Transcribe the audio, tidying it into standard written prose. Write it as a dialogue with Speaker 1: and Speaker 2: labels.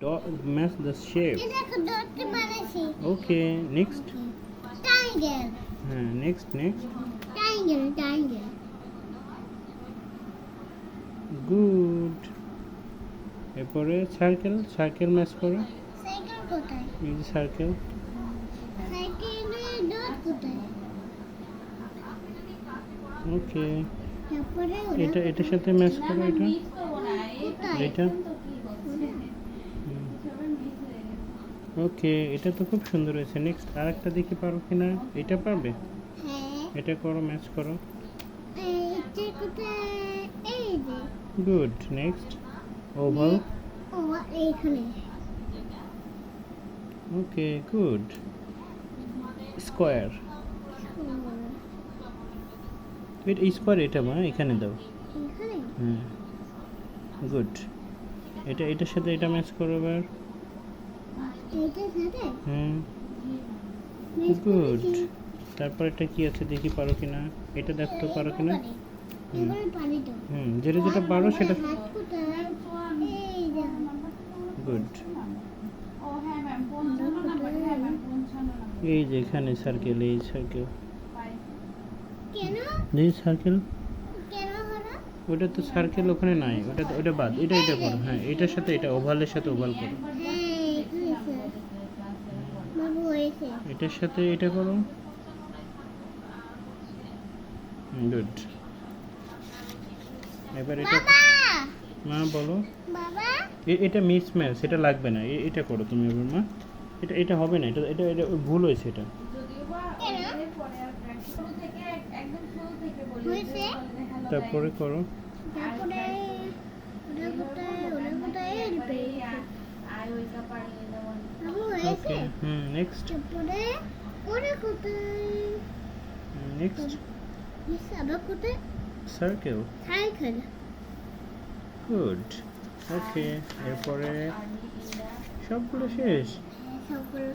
Speaker 1: Match the shape. Okay, next.
Speaker 2: Triangle.
Speaker 1: Next.
Speaker 2: Triangle.
Speaker 1: Good. এরপরে circle match করো।
Speaker 2: Cycle কোথায়?
Speaker 1: এই যে সার্কেল।
Speaker 2: সাইকেলের ডট কোথায়?
Speaker 1: ওকে,
Speaker 2: তারপরে
Speaker 1: এটার সাথে ম্যাচ করো এটা। এটা ওকে, এটা তো খুব সুন্দর হয়েছে। নেক্সট আরেকটা দেখি পারো কিনা। এটা পারবে?
Speaker 2: হ্যাঁ।
Speaker 1: এটা করো, ম্যাচ করো।
Speaker 2: এটা কোথায়? এই যে।
Speaker 1: গুড। Next oval.
Speaker 2: ও এইখানে।
Speaker 1: Okay, good. স্কোয়ার। এটা স্কোয়ার, এটা মা এখানে দাও।
Speaker 2: এখানে?
Speaker 1: হ্যাঁ, গুড। এটার সাথে এটা ম্যাচ করো এবার।
Speaker 2: এইটার সাথে?
Speaker 1: হুম,
Speaker 2: Match
Speaker 1: গুড।
Speaker 2: করেছি।
Speaker 1: তারপর এটা কি আছে দেখি পারো কিনা। এটা দেখতে পারো কিনা।
Speaker 2: এবারে পানি দাও।
Speaker 1: যেটা পারো সেটা।
Speaker 2: হাত কোথায়? এই যে।
Speaker 1: গুড। এই যে এখানে সার্কেল, এই সার্কেল,
Speaker 2: কেন?
Speaker 1: এই সার্কেল।
Speaker 2: কেন হলো?
Speaker 1: ওটা তো সার্কেল ওখানে নাই, ওটা বাদ। এটা করো। হ্যাঁ, এটার সাথে এটা ওভালের সাথে ওভাল করো।
Speaker 2: হ্যাঁ, এখানে স্যার। বাবু হয়েছে।
Speaker 1: এটার সাথে এটা করো। গুড। এবার এটা
Speaker 2: বাবা!
Speaker 1: মা বলো।
Speaker 2: বাবা!
Speaker 1: এটা মিস ম্যাচ, এটা লাগবে না। এটা করো তুমি এবার মা। এটা হবে না, এটা ভুল হয়েছে এটা।
Speaker 2: হয়েছে?
Speaker 1: তারপরে করো।
Speaker 2: তারপরে ওটা কোথায়? এই যে। বাবু হয়েছে?
Speaker 1: ওকে, নেক্সট।
Speaker 2: তারপরে ওটা কোথায়?
Speaker 1: নেক্সট
Speaker 2: আবার কোথায়?
Speaker 1: সার্কেল।
Speaker 2: সাইকেল।
Speaker 1: গুড। ওকে, এরপরে সবগুলো শেষ।
Speaker 2: সবগুলো